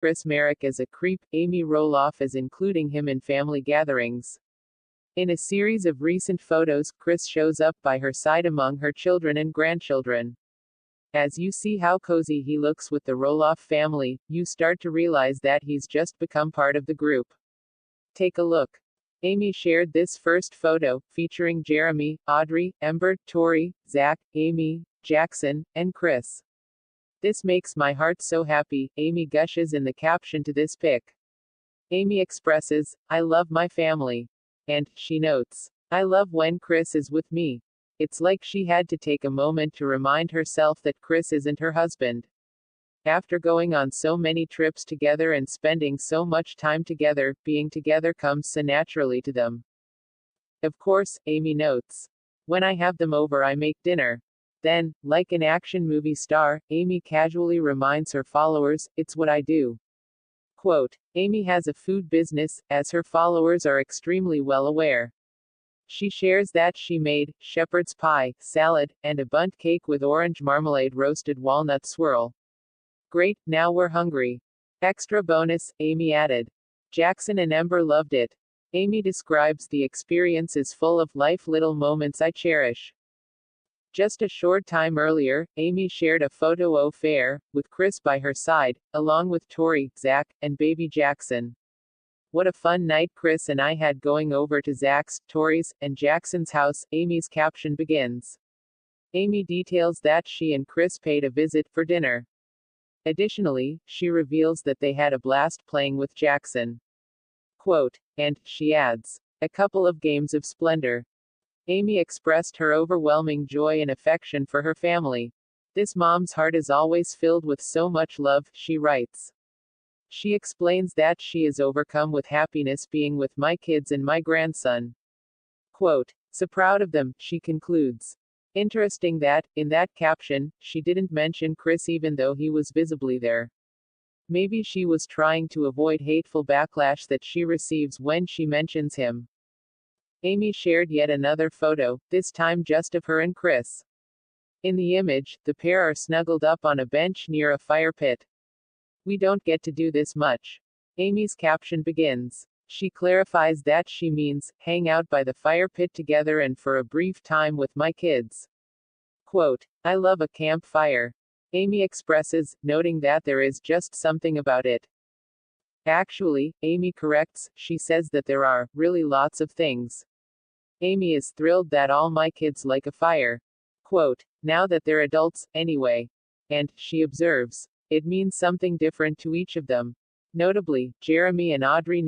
Chris Marek as a creep, Amy Roloff as including him in family gatherings. In a series of recent photos, Chris shows up by her side among her children and grandchildren. As you see how cozy he looks with the Roloff family, you start to realize that he's just become part of the group. Take a look. Amy shared this first photo, featuring Jeremy, Audrey, Ember, Tori, Zach, Amy, Jackson, and Chris. "This makes my heart so happy," Amy gushes in the caption to this pic. Amy expresses, "I love my family." And, she notes, "I love when Chris is with me." It's like she had to take a moment to remind herself that Chris isn't her husband. After going on so many trips together and spending so much time together, being together comes so naturally to them. Of course, Amy notes, "When I have them over, I make dinner." Then, like an action movie star, Amy casually reminds her followers, "It's what I do." Quote, Amy has a food business, as her followers are extremely well aware. She shares that she made shepherd's pie, salad, and a bundt cake with orange marmalade roasted walnut swirl. "Great, now we're hungry." Extra bonus, Amy added. Jackson and Ember loved it. Amy describes the experience as full of life little moments I cherish. Just a short time earlier, Amy shared a photo au fair, with Chris by her side, along with Tori, Zach, and baby Jackson. "What a fun night Chris and I had going over to Zach's, Tori's, and Jackson's house," Amy's caption begins. Amy details that she and Chris paid a visit for dinner. Additionally, she reveals that they had a blast playing with Jackson. Quote, and, she adds, "a couple of games of splendor." Amy expressed her overwhelming joy and affection for her family. "This mom's heart is always filled with so much love," she writes. She explains that she is overcome with happiness being with my kids and my grandson. Quote, "So proud of them," she concludes. Interesting that, in that caption, she didn't mention Chris even though he was visibly there. Maybe she was trying to avoid hateful backlash that she receives when she mentions him. Amy shared yet another photo, this time just of her and Chris. In the image, the pair are snuggled up on a bench near a fire pit. "We don't get to do this much." Amy's caption begins. She clarifies that she means, hang out by the fire pit together and for a brief time with my kids. Quote, "I love a campfire." Amy expresses, noting that there is just something about it. Actually, Amy corrects, she says that there are, really lots of things. Amy is thrilled that all my kids like a fire. Quote, "Now that they're adults, anyway." And, she observes, it means something different to each of them. Notably, Jeremy and Audrey